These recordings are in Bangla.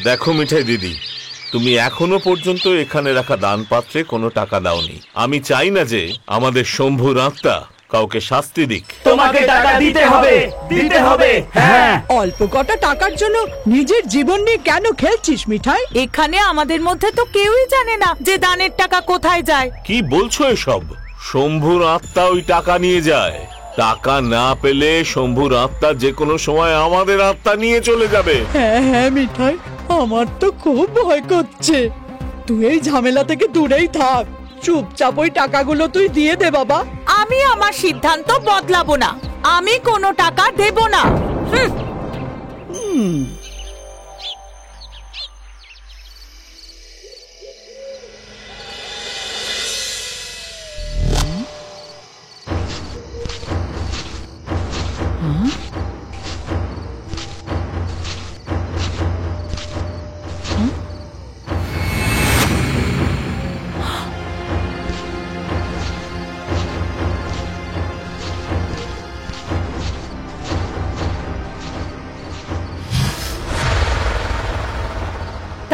দেখো মিঠাই দিদি, তুমি এখনো পর্যন্ত এখানে রাখা দান পাত্রে কোনো টাকা দাওনি। আমি চাই না যে আমাদের শম্ভুর আত্মা কাউকে শাস্তি দিক। তোমাকে টাকা দিতে হবে, দিতে হবে। হ্যাঁ, অল্প কটা টাকার জন্য নিজের জীবন নিয়ে কেন খেলছিস মিঠাই? এখানে আমাদের মধ্যে তো কেউই জানে না যে দানের টাকা কোথায় যায়। কি বলছো এসব? শম্ভুর আত্মা ওই টাকা নিয়ে যায়। টাকা না পেলে শম্ভুর আত্মা যে কোনো সময় আমাদের আত্মা নিয়ে চলে যাবে। হ্যাঁ হ্যাঁ মিঠাই, আমার তো খুব ভয় করছে। তুই এই ঝামেলা থেকে দূরেই থাক, চুপচাপ ওই টাকাগুলো তুই দিয়ে দে বাবা। আমি আমার সিদ্ধান্ত বদলাবো না, আমি কোনো টাকা দেব না।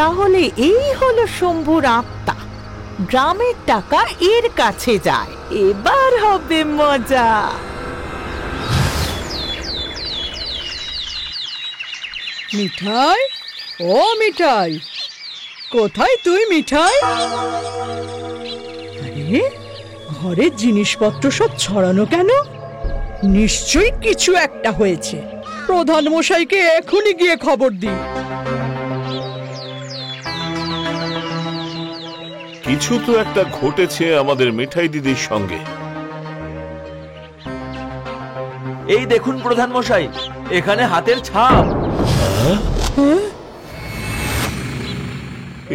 তাহলে এই হলো শম্ভুর আত্মা, গ্রামের টাকা এর কাছে যায়। এবার হবে মজা। মিঠাই, ও মিঠাই, কোথায় তুই মিঠাই? আরে ঘরের জিনিসপত্র সব ছড়ানো কেন? নিশ্চয়ই কিছু একটা হয়েছে। প্রধান মশাইকে এখনই গিয়ে খবর দি। কিছু তো একটা ঘটেছে আমাদের মিঠাই দিদির সঙ্গে। এই দেখুন প্রধান মশাই, এখানে হাতের ছাপ।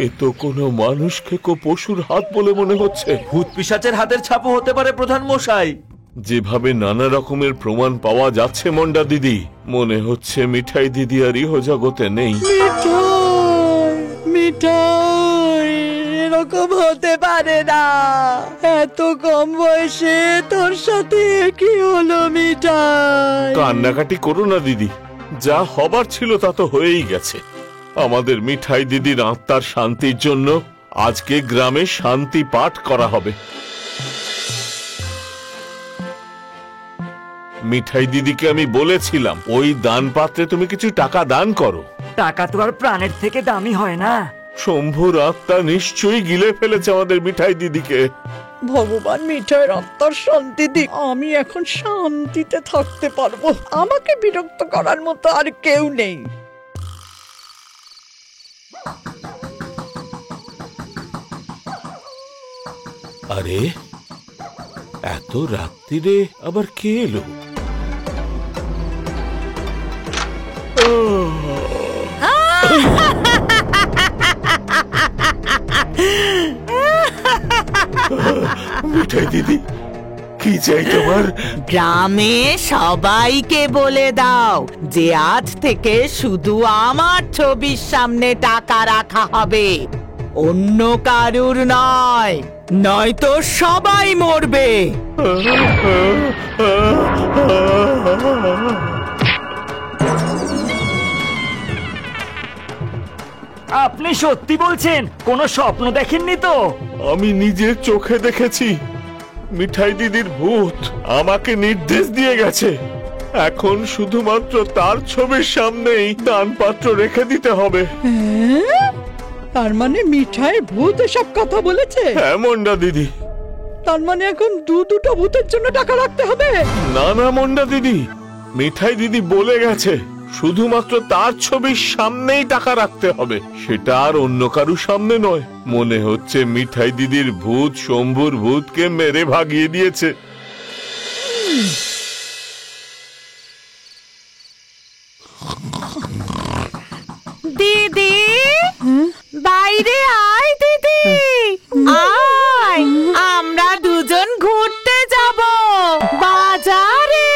এ তো কোনো মানুষ খেকো পশুর হাত বলে মনে হচ্ছে। ভূত পিশাচের হাতের ছাপও হতে পারে প্রধান মশাই। যেভাবে নানা রকমের প্রমাণ পাওয়া যাচ্ছে মন্ডা দিদি, মনে হচ্ছে মিঠাই দিদি আর ইহজগতে নেই। মিঠাই, মিঠাই, এরকম হতে পারে না। এত কম বয়সে তোর সাথে কি হলো মিঠাই? কান্নাকাটি করো না দিদি, যা হবার ছিল তা তো হয়েই গেছে। আমাদের মিঠাই দিদির আত্মার শান্তির জন্য আজকে গ্রামে শান্তি পাঠ করা হবে। মিঠাই দিদিকে আমি বলেছিলাম ওই দান পাত্রে তুমি কিছু টাকা দান করো। টাকা তো আর প্রাণের থেকে দামি হয় না। শম্ভুর আত্মা নিশ্চয়ই গিলে ফেলেছে আমাদের মিঠাই দিদিকে। ভগবান মিঠাইয়ের আত্মার শান্তি দিক। আমি এখন শান্তিতে থাকতে পারবো। আমাকে বিরক্ত করার মতো আর কেউ নেই। আরে এত রাত্রিরে আবার কে এলো? মিঠাই দিদি, কি চাই তোমার? গ্রামে সবাইকে বলে দাও যে আজ থেকে শুধু আমার ছবির সামনে টাকা রাখা হবে, অন্য কারুর নয়, নয়তো সবাই মরবে। আপনি সত্যি বলছেন? কোনো স্বপ্ন দেখেননি তো? আমি নিজের চোখে দেখেছি। মিঠাই দিদির ভূত আমাকে নির্দেশ দিয়ে গেছে, এখন শুধুমাত্র তার ছবির সামনেই দানপাত্র রেখে দিতে হবে। তার মানে মিঠাই ভূত এসব কথা বলেছে? হ্যাঁ মন্ডা দিদি। তার মানে এখন দুটো ভূতের জন্য টাকা রাখতে হবে? না না মন্ডা দিদি, মিঠাই দিদি বলে গেছে শুধুমাত্র তার ছবির সামনেই টাকা রাখতে হবে, সেটা আর অন্য কারুর সামনে নয়। মনে হচ্ছে মিঠাই দিদির ভূত শম্ভুর ভূতকে মেরে ভাগিয়ে দিয়েছে। দিদি, বাইরে আয় দিদি, আয়, আমরা দুজন ঘুরতে যাব বাজারে।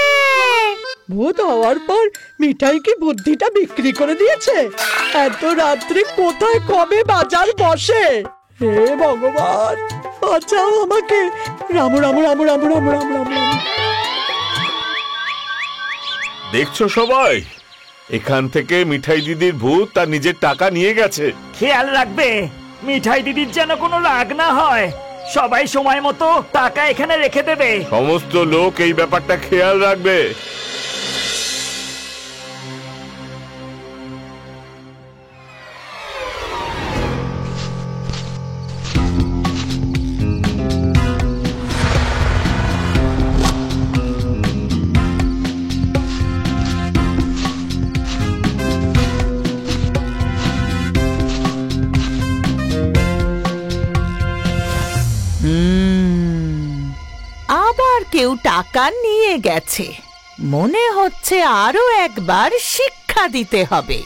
ভূত হওয়ার পর মিঠাই কি বুদ্ধিটা বিক্রি করে দিয়েছে? এত রাত্রে কোথায় কবে বাজার বসে? হে ভগবান, বাঁচাও আমাকে। রামু রামু রামু রামু রামু রামু রামু রামু। দেখছো সবাই, এখান থেকে মিঠাই দিদির ভূত তার নিজের টাকা নিয়ে গেছে। খেয়াল রাখবে মিঠাই দিদির যেন কোনো রাগ না হয়। সবাই সময় মতো টাকা এখানে রেখে দেবে। সমস্ত লোক এই ব্যাপারটা খেয়াল রাখবে। আবার কেউ টাকা নিয়ে গেছে। মনে হচ্ছে আরো একবার শিক্ষা দিতে হবে।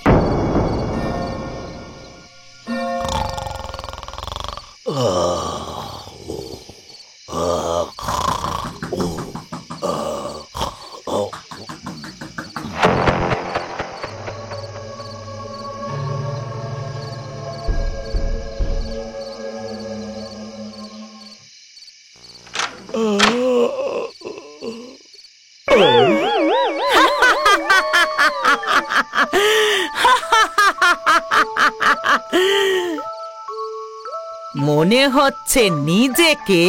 মনে হচ্ছে নিজেকে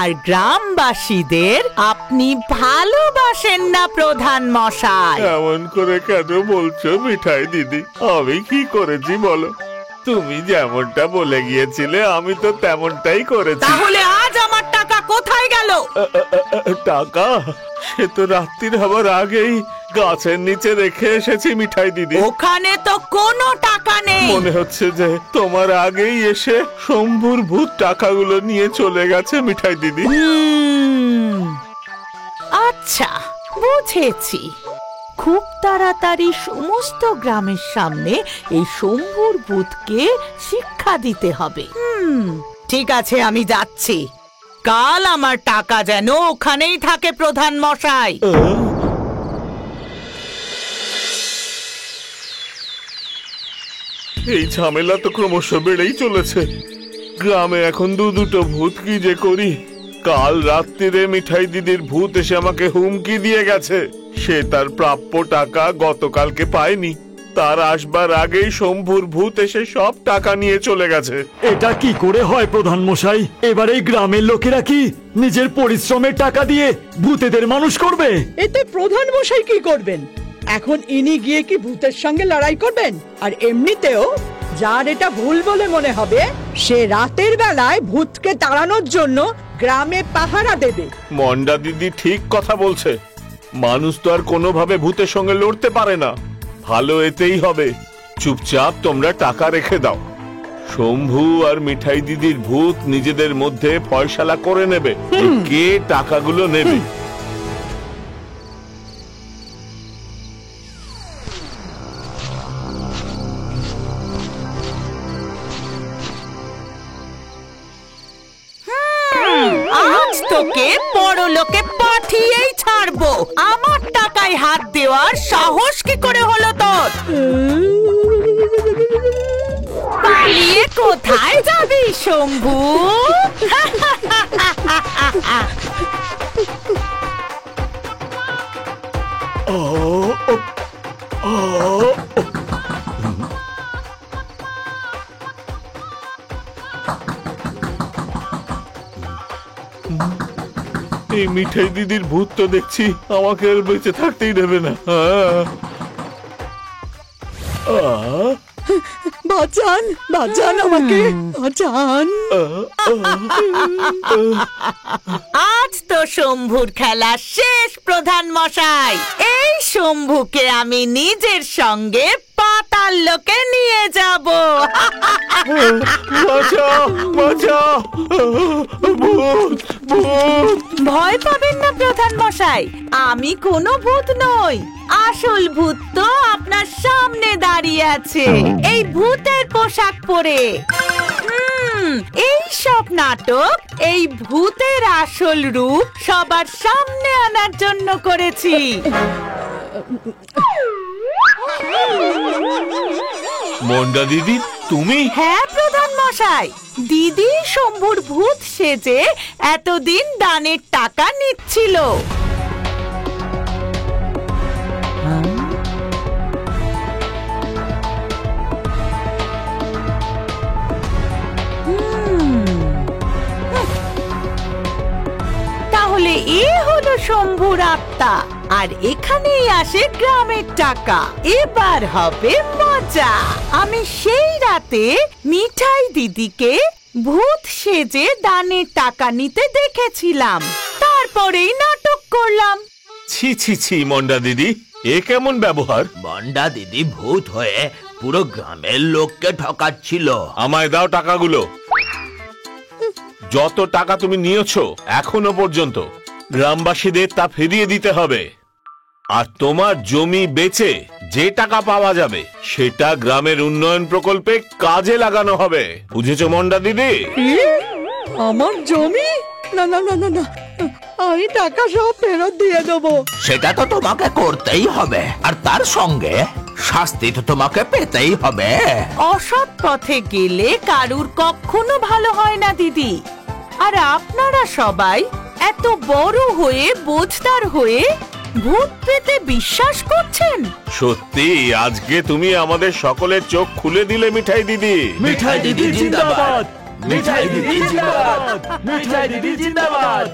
আর গ্রামবাসীদের আপনি ভালোবাসেন না প্রধান মশাই। এমন করে কেন বলছো মিঠাই দিদি? আমি কি করেছি বলো? তুমি যেমনটা বলে গিয়েছিলে আমি তো তেমনটাই করেছি। তাহলে আজ আমার টাকা কোথায় গেল? টাকা সে তো রাত্রির হবার আগেই গাছের নিচে রেখে এসেছি মিঠাই দিদি। ওখানে তো কোনো টাকা নেই। মনে হচ্ছে যে তোমার আগেই এসে শম্ভুর ভূত টাকাগুলো নিয়ে চলে গেছে মিঠাই দিদি। আচ্ছা, বুঝেছি। খুব তাড়াতাড়ি সমস্ত গ্রামের সামনে এই শম্ভুর ভূতকে শিক্ষা দিতে হবে। ঠিক আছে, আমি যাচ্ছি। কাল আমার টাকা যেন ওখানেই থাকে প্রধান মশাই। এই ঝামেলা তো ক্রমশ বেড়েই চলেছে। গ্রামে এখন দুটো ভূত, কি যে করি। কাল রাত্রিরে মিঠাই দিদির ভূত এসে আমাকে হুমকি দিয়ে গেছে সে তার প্রাপ্য টাকা গতকালকে পায়নি। তার আসবার আগেই শম্ভুর ভূত এসে সব টাকা নিয়ে চলে গেছে। এটা কি করে হয় প্রধান মশাই? এবার এই গ্রামের লোকেরা কি নিজের পরিশ্রমের টাকা দিয়ে ভূতেদের মানুষ করবে? এতে প্রধান মশাই কি করবেন? এখন ইনি গিয়ে কি ভূতের সঙ্গে লড়াই করবেন? আর এমনিতেও যার এটা ভুল বলে মনে হবে সে রাতের বেলায় ভূতকে তাড়ানোর জন্য গ্রামে পাহারা দেবে। মন্ডা দিদি ঠিক কথা বলছে। মানুষ তো আর কোনোভাবে ভূতের সঙ্গে লড়তে পারে না। ভালো এতেই হবে, চুপচাপ তোমরা টাকা রেখে দাও। শম্ভু আর মিঠাই দিদির ভূত নিজেদের মধ্যে ফয়সালা করে নেবে কে টাকাগুলো নেবে। আজ তোকে পরলোকে পাঠিয়েই ছাড়বো। আমার টাকায় হাত দেওয়ার সাহস কি করে হলো তোর? পালিয়ে কোথায় যাবি শম্ভু? এই মিঠাই দিদির ভূত তো দেখছি আমাকে আর বেঁচে থাকতেই দেবে না। বাঁচান, বাঁচান আমাকে, বাঁচান। আজ তো শম্ভুর খেলা শেষ প্রধান মশাই। এই শম্ভুকে আমি নিজের সঙ্গে পাতাল লোকে নিয়ে যাব। বাঁচাও, বাঁচাও, ভূত, ভূত। ভয় পাবেন না প্রধান মশাই, আমি কোনো ভূত নই। আসল ভূত তো আপনার সামনে দাঁড়িয়ে আছে এই ভূতের পোশাক পরে। এই সব নাটক এই ভূতের আসল রূপ সবার সামনে আনার জন্য করেছি। মন্ডা দিদি, তুমি? হ্যাঁ প্রধান মশাই। মশাই, দিদি শম্ভুর ভূত সেজে এতদিন দানের টাকা নিচ্ছিল। তাহলে এ হলো শম্ভুর আত্মা, আর এখানেই আসে গ্রামের টাকা। এবার হবে মজা। আমি সেই রাতে মিঠাই দিদিকে ভূত সেজে দানের টাকা নিতে দেখেছিলাম, তারপরেই নাটক করলাম। ছি ছি ছি মন্ডা দিদি, এ কেমন ব্যবহার? মন্ডা দিদি ভূত হয়ে পুরো গ্রামের লোককে ঠকাচ্ছিল। আমায় দাও টাকাগুলো। যত টাকা তুমি নিয়েছো এখনো পর্যন্ত গ্রামবাসীদের তা ফিরিয়ে দিতে হবে। আর তোমার জমি বেচে যে টাকা পাওয়া যাবে সেটা গ্রামের উন্নয়ন প্রকল্পে কাজে লাগানো হবে। বুঝেছো মন্ডা দিদি? আমার জমি? না না না না না, আমি টাকা সব ফেরত দিয়ে দেবো। সেটা তো তোমাকে করতেই হবে, আর তার সঙ্গে শাস্তি তো তোমাকে পেতেই হবে। অসৎ পথে গেলে কারুর কখনো ভালো হয় না দিদি। আর আপনারা সবাই এত বড় হয়ে বোঝদার হয়ে ভূত পেতে বিশ্বাস করছেন। সত্যি আজকে তুমি আমাদের সকলের চোখ খুলে দিলে মিঠাই দিদি। মিঠাই দিদি জিন্দাবাদ, মিঠাই দিদি জিন্দাবাদ, মিঠাই দিদি জিন্দাবাদ।